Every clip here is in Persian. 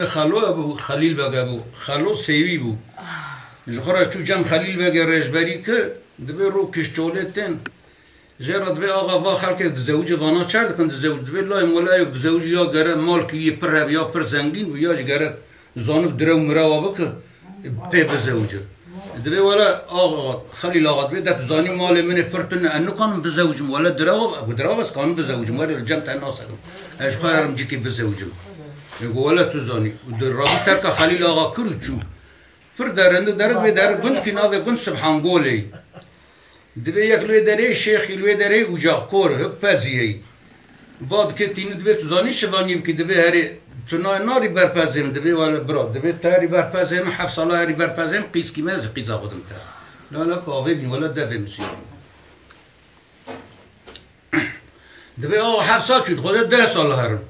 خالو ابو خلیل بگ ابو خالو سیوی بو جخورا چو جم خلیل بگ رجبری که دبی رو کشچولتن جرد به آقا و خلق دزوج وانا چرد کن دزوج دبی لای مولا یک دزوج یا گره مال کی پر هب یا پر زنگین و یا گره زانب درو مرا بک پی بزوج دبی ولا آقا خلیل آقا دبی دب زانی مال من پرتن انو کانم بزوجم ولا درو بس کانم بزوجم ولی الجم تناسدم اش خارم جکی بزوجم ولا تزاني الرابطة كخليل آقا كرچو فر درند درد به در گند کی ناو گند سبحان گولی دبی یک لوی دره شیخ لوی دره اجاق کور هک پزیی بعد که تین دبی تزانی شوانیم که دبی هری تنای ناری برپزیم دبی ولی برا دبی تاری برپزیم 7 ساله هری برپزیم قیس کی مز قیس آقدم تا لا کاوی بین ولا دفه مسیار دبی آقا 7 سال شد خود 10 سال هرم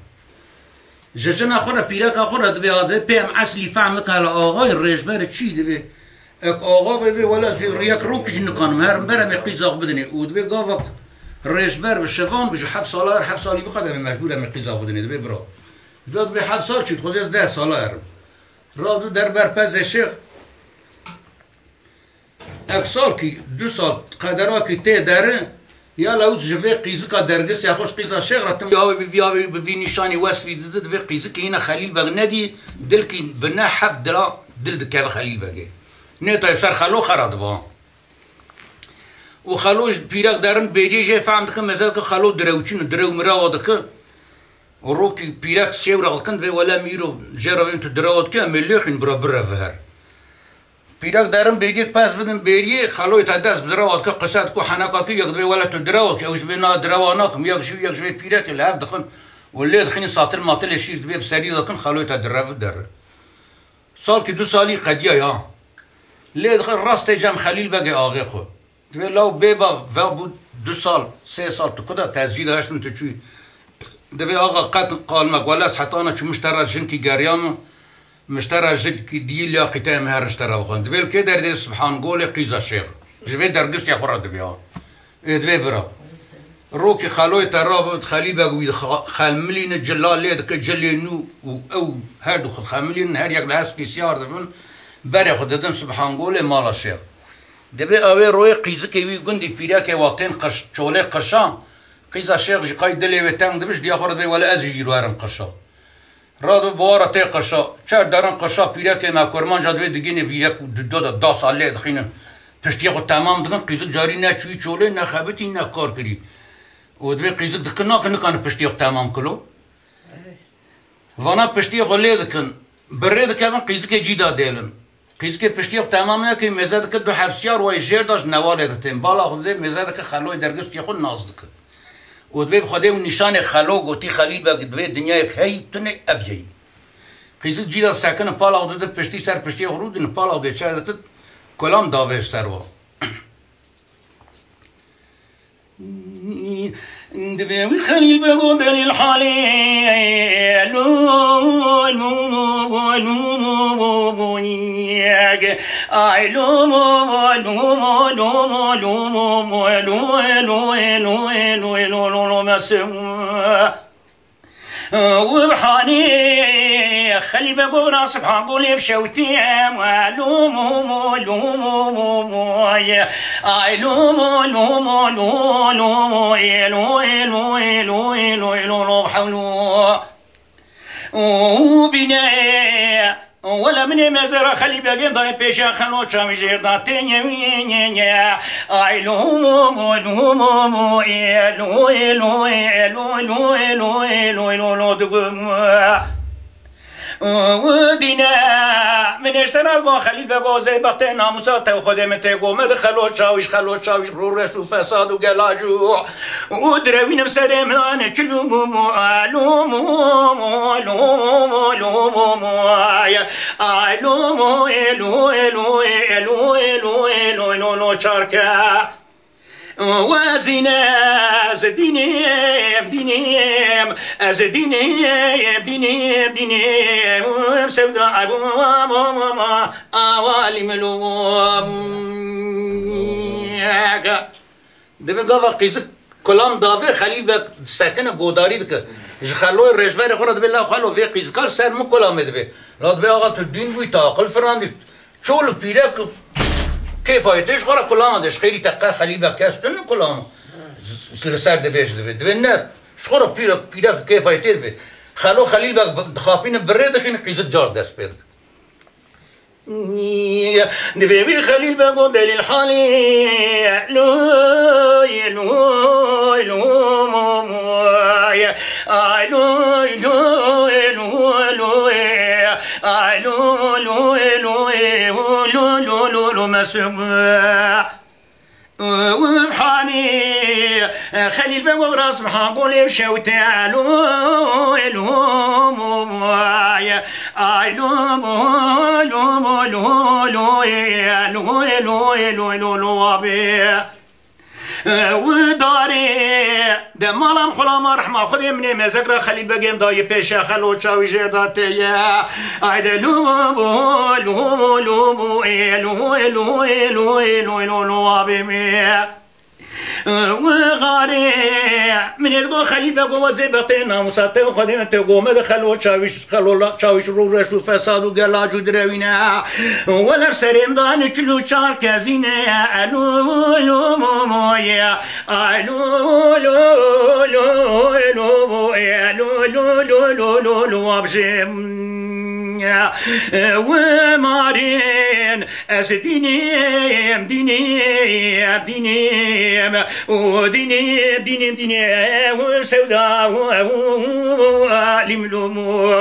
ججنا خورا پیرک خورا دبی آده پیم اصلی فهم کل آقای رجبر چی دبی اک آقا ببی ولا یک روکش نکنم هرم برم قیزاق بدنی او دبی گاوک رجبر به شفان بجو 7 ساله 7 سالی بخوادم مجبورم قیزاق بدنی دبی برا وقت به 7 سال شد خود از 10 ساله هرم رادو در برپز شیخ اک سال کی 2 سال قدرها کی ته داره یا لوز جوی قیزی که درگس یا خوش قیزا شغل رتم یا به نشانی وصفی داد به قیزی که اینا خلیل بگ ندی دل کی بنا حف دلا دل دکه خلیل بگه نه تا سر خلو خراد با و خلوش پیرک درن بیجه فهم که مثلا که خلو دروچین درو مرا واد که و رو کی پیرک شیو رغل کند به ولا میرو جربیم تو دروات که ملیخین برا فهر پیرک درم بیگی پس بدم بیری خلوی تا دست بزرگواد که قصد کو حناکاتی یک دو ولا تو دروات که اوج بنا درواناکم یک شوی پیرک لحظه دخن ولی دخنی ساطر ماطل شیر دبی بسری دخن خلوی تا درو در سال که 2 سالی قدیا یا لی دخن راست جم خلیل بگه آقای خود دبی لو بیبا و بود 2 سال 3 سال تو کدا تسجیل هاشتم تو چی دبی آقا قد قالمک ولا حتی انا چه مشترک جنکی گریام مشترى جد كي دي لا قتام هر اشترى بخون دبل كي در سبحان قول قيزا شيخ جوي درقست يا خرا دبيا دبي برا روكي خالوي تراب خليبه وي خالملين جلال ليد كجلينو او هادو خالملين هر يق لاس بيسيار دبن بري خددن سبحان قول مالا شيخ دبي اوي روي قيزا كي وي غندي بيرا كي واتين قش چوله قشا قيزا شيخ جي دلي وتان دبش دي خرا دبي ولا ازي جيروارم قشا رادو بوارا تی قشا چر درن قشا پیره که ما کرمان جادوی دیگه بی یک دو ساله دخینن تشتی خود تمام دکن قیزک جاری نه چوی چوله نه خبتی نه کار کری و دوی قیزک دکن نکنه پشتی خود تمام کلو وانا پشتی خود لی دکن بره دکن قیزک جیدا دیلن قیزک پشتی خود تمام نکنی مزه دکن دو حبسیار وای جیر داشت نواله دکن بالا خود دی مزه دکن خلوی درگستی خود ناز دکن و دبی بخوده و نشان خلو گوتی خلیل بگ دبی دنیا یک هی تنه افیی قیزد جیدا سکن پالا و دد پشتی سر پشتی خرود نه پالا و دد چه دد کلام داوش سر و دبی خلیل بگو دلیل حالی وبحاني خلي بقول سبحان قولي بشوتي لومو لومو يا لومو لومو لومو لو حولو وبنا ولا من مزرعة خلي باقي ضاي بيشا خلو شاوي جير داتين يا لومو لومو لو دقم ودينا من اشترى الضوء خليل بقى زي بختي ناموسات وخدمته قومت خلو شاويش رورش وفساد وقلاجو ودروين بسلام انا كلومو لومو شاركه وزنا بدينيم سودا ابو ماما اوالي ملوم دبي قفا قيزك کلام داوه خلیل به سکنه گوداری دکه خلوی رجبر خورد بالله خلو وی قیزکار سر مو کلام دبه لاد به آقا تو دین بوی تا عقل فراندی چول پیره کیفایتش خورا کلام دش خیلی تقه خلیل به کستن کلام سر دبهش دبه نه شخورا پیره کیفایتی دبه خلو خلیل به خاپین بره دخین قیزت جار دست برد دبي خليل بقول دليل حالي لو لو لو وبحاني خليل بقول راس محاقول يمشوا تعالوا الهموم وداري دمالم خلام رحمه خودی منی مزکر خلیل بگیم دای پیش خلو چاوی جردات یا عید لومو لومو لومو لو لو لو لو لو بمی وغاري من يلقى خليل بقوا زبطينا مساتي خدمة تقوم دخلوا تشاويش رو رشلو فساد وقلا جدروينا ولا سريم دان كلو شار كازينا الو لو مويا الو لو لو لو الو لو لو لو لو لو ابجم ومارين أسدينيم دينيم دينيم ودينيم دينيم دينيم وسوداء لملومو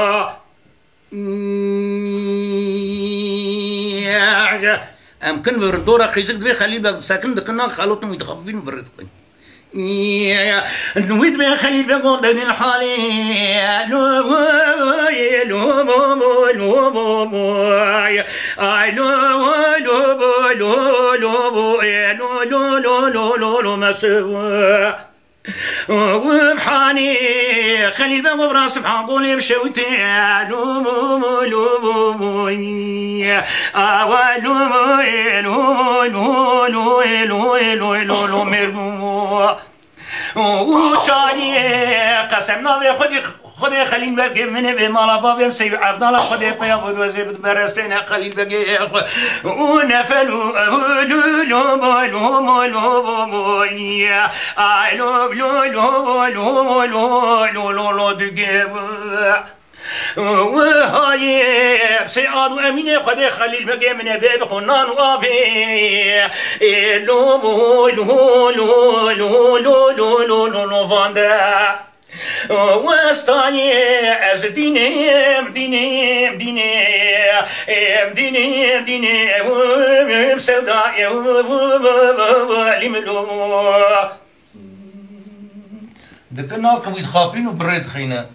أمكن بردورة خيزك دبي خليل بقى ساكن دكنا خالوتهم يتخبين بردقين نويد بين خليل بقول دين الحالي لو لو لو لو لو مسوا وبحاني خليل بقول براس بحاقول يمشوتي لو لو لو لو مرمو وشاني قسمنا خدي خليل بقى من بمالا بابي مسيب عفنا خدي بياخد وزي بتبرس بين خليل بقى ونفلو لو لو لو لو يا اي لو لو لو لو لو لو دقيق وهاي سياد وامين خدي خليل بقى من باب خنان وافي لو لو لو لو لو لو لو فاندا واستاني از دينيم دينيم دينيم دينيم دينيم سوداء لملو دكنا كويد خابين وبريد خينا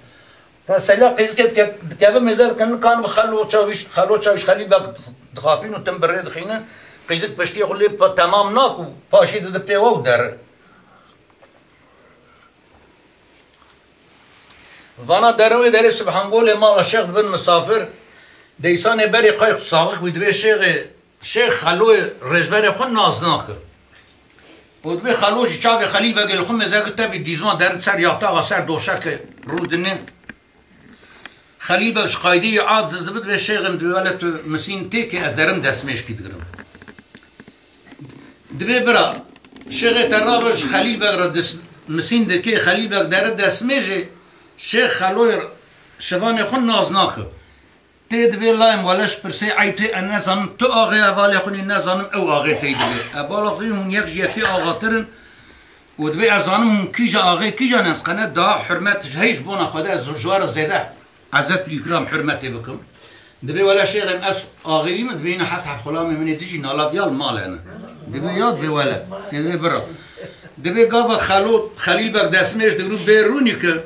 فسلا قيس كت كابا مزار كان بخلو تشاويش خليل بقى خابين وتم بريد خينا قيزك بشتي يقول لي تمام ناكو باشي دبتي ودر وانا دروي دري سبحان بول ما الشيخ بن مسافر ديسان بري قايق صاغك ويدبي شيخ خلوي رجبر خو نازناك ودبي خلوج چاوي خليل بقى الخو مزاك تبي ديزمان در سر ياتا سر دوشك رودني خليل بقى قايدي عاد زبد به شيخ مدولت مسين تيكي از درم دسمش كيدغرم دبي برا شيخ ترابش خليل بقى مسين دكي خليل بقى در دسمجي شيخ خلوي شبان خون نازناك تيد بالله ولش برسي عيتي النظام تو اغي والي خوني النظام او اغي تيد بي ابالغ هم يك جيتي اغاترن ودبي ازانم كيجا اغي كيجا ناس قناه دا حرمت هيش بونا خدا زوجوار زيده عزت اكرام حرمتي بكم دبي ولا شيخ اس اغي ما دبينا حتى خلامي من تجي نالافيال مال انا دبي ياد بي ولا دبي برا دبي قابا خليل بك دسمش دغرو بيرونيك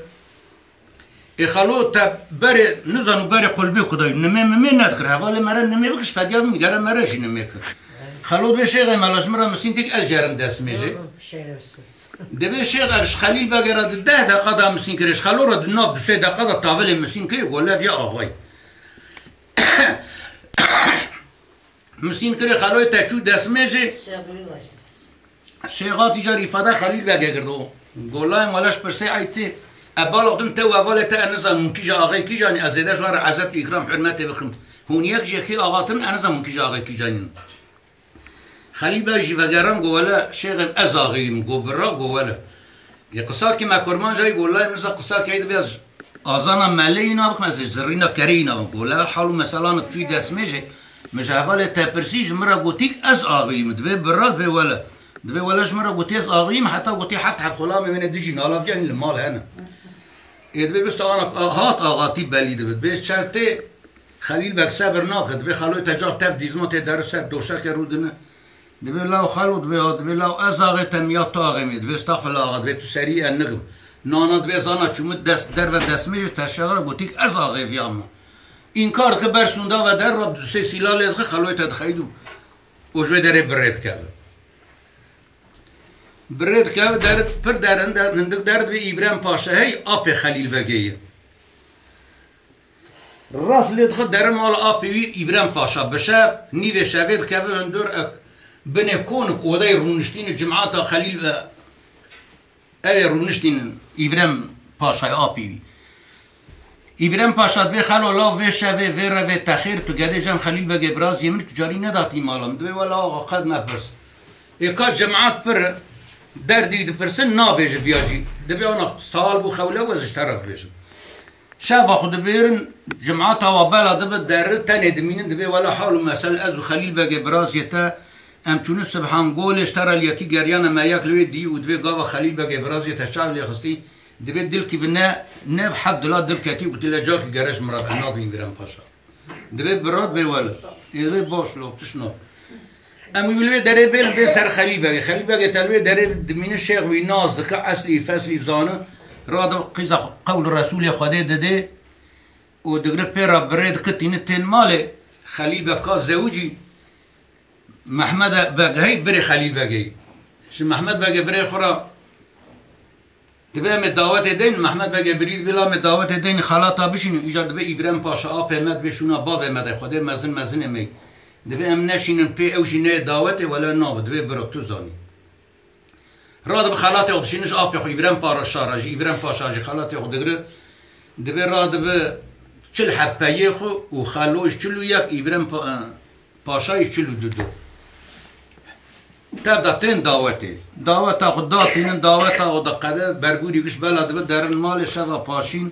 خلو تا بره نزانو بره قلبي خدای نمه ندخل حواله مرا نمه بکش فدیار میگره مرا جی نمه کن خلو به شیخ ملاش مرا مسین تک از جرم دست میشه دبی شیخ اگش خلیل بگره 10 دقیقه دا مسین کرش خلو را دناب 2 دقیقه دا تاول مسین کری ولا بیا آقای مسین کری خلوی تچو دست میشه شیخاتی جاری فدا خلیل بگردو گولای مالش پرسه عیبتی ابال اقدم تو اول تا انزا ممکن جا آقای کی جانی از ایده جوار عزت و اکرام حرمت بخم هون یک جکی آقاتن انزا ممکن جا آقای کی جانی خلیل باجی و گرم گولا شیخ از آقایم گو برا گولا یه قصه که مکرمان جای گولای مثلا قصه که ایده بیاز آزانا ملی اینا بکم از زرینا کری اینا بکم گولا حالو مثلا توی دست میشه مشه اول تا پرسیج مرا گوتیک از آقایم دبی برا دبی ولا دبی ولاش مرا گوتی از آقایم حتی گوتی حفت حق خلام من دیجی نالا بجانی المال هنه دبی بس آنا هات آقاتی بلی دبی شرطه خلیل بک صبر ناکد دبی خلوی تجار تب دیزمات درس دوشا کرودنه دبی لاو خلو دبی لاو از آقای تمیات آقایی دبی استغفر آقا دبی تو سریع نگم نانا دبی زانا چومت دست در و دست میشه تشغل گوتیک از آقای ویام این کار که برسونده و در رب دو سه سیلال ادخه خلوی تدخیدو و جوی داره برد کرده برد کرده درد پر درد به ایبرام پاشا هی آپ خلیل بگیه راست لیدخه در مال آپی ایبرام پاشا بشه نیوه شوید که به اندور بنه کونک و دای رونشتین جماعت خلیل و اوی رونشتین ایبرام پاشا آپی ایبرام پاشا به خلو لا و شوه و رو تخیر تو گده جم خلیل بگه براز یمنی تجاری نداتی مالم دوی والا آقا قد مپرس ایکا جماعت پر دردی دو پرسن نابیجه بیاجی دبی آنا سال بو خوله و ازش طرف بیجه شب خود بیرن جماعت و بلا دبی در تنه دمینن دبی والا حالو مثل ازو خلیل بگه براز یتا امچونو سبحان گولش ترا لیکی گریان ما یک لوی دی و دبی گاوا خلیل بگه براز یتا شعب لیخستی دبی دل کی بنا نب حفظ لا دل کتی و تلا جاکی گرش مراد اناد ایبرام پاشا دبی براد بی والا دبی باش لو تشنو امیولی داره به سر خلیل بگه تلوی داره دمین شیخ وی ناز دکه اصلی فصلی زانه راد قیزا قول رسول خدا داده و دگره پیرا برید کتینه تین مال خلیل بگه زوجی محمد بگه بری خلیل بگه شو محمد بگه بری خورا دبه می دعوت دین محمد بگه برید بلا می دعوت دین خلاطا بشین ایجاد دبه ایبرام پاشا آپ مد بشونا باب مد خدا مزن می دبی ام نشینن پی اوشی نه دعوته ولی نابد دبی برو تو زانی راد بخالات اقدشینش آب خو ایبرام پاراشاراج ایبرام پاشاج خالات اقدگره دبی راد به چل حبیه خو و خالوش چلو یک ایبرام پاشایش چلو دو تبدا تن دعوت خداتین دعوت او دقده برگوری گش بلا دبی درن مال شوا پاشین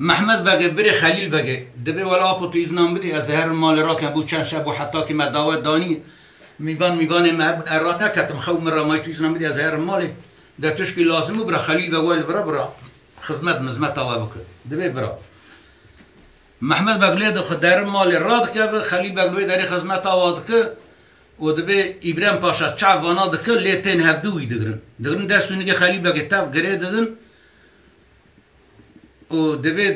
محمد بگه بری خلیل بگه دبی ولا آپو تو ایزنام بدی از هر مال را که بود چند شب و هفته که من دعوت دانی میوان مربوط اراد نکتم خوب من را مای تو ایزنام بدی از هر مال در تشکی لازمو برا خلیل بگویل برا خدمت مزمت آوا بکر دبی برا محمد بگلی در مال راد که خلیل بگلوی داری خدمت آوا که و دبی ایبرام پاشا چعوانا دکه لیتین هفدوی دگرن دستونی که خلیل بگه تف گره دادن و دبی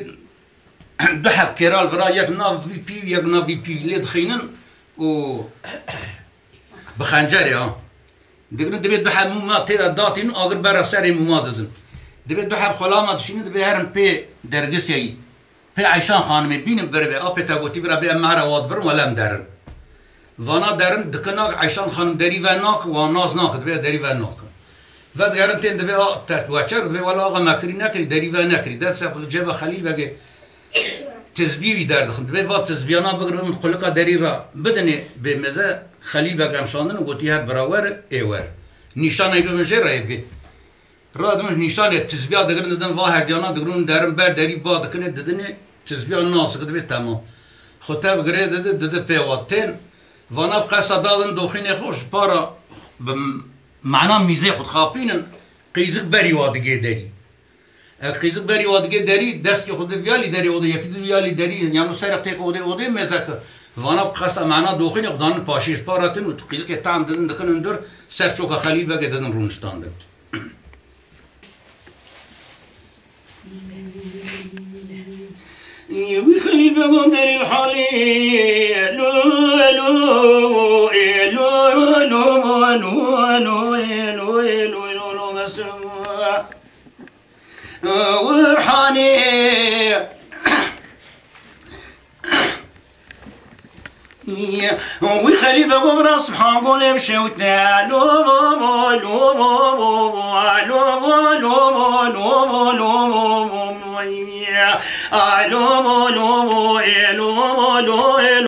دو حب کرال برا یک ناو وی پی و یک ناو وی پی لید خینن و بخنجری ها دگرن دبی دو حب موما تیرا داتین آگر برا سر موما دادن دبی دو حب خلامات شینه دبی هرم پی درگسیایی پی عیشان خانمی بینم بره بی آپی تاگوتی برا بی امهر واد برم ولم درن وانا درن دکناک عیشان خانم دری و ناک و ناز ناک دبی دری و ناک و دیگران تند به تتوچر به ولا آقا مکری نکری دری و نکری دست سب جب خلیل بگه تزبیوی درد خند به وقت تزبیانا بگرم خلقا دری را بدنه به مزه خلیل بگه امشاندن و گوتی هر براور ایور نشان ای به مجه رای بی را دمش نشان تزبیا دگرن دادن و هر دیانا دگرون درم بر دری باد کنه دادنه تزبیا ناس کده به تمام خطاب گره داده پیواتن وانا بقصه دادن دوخین خوش پارا معنا میزه خود خاپینن قیزق بری وادگی داری قیزق بری وادگی داری دست که خود ویالی داری اوده یکی دو ویالی داری یعنی سرق تک اوده میزه که وانا بقصه معنا دوخین اقدان پاشیش پاراتن و قیزق که تعم دادن دکنن دور سف چوکا خلیل بگه دادن رونشتانده يوي خليل بقول داري الحالي لو لو لو لو لو لو لو لو مسوا ورحاني وي خليفة قبرة صبحان قول مشوتنا لومو لومو لومو لومو لومو لومو لومو لومو لومو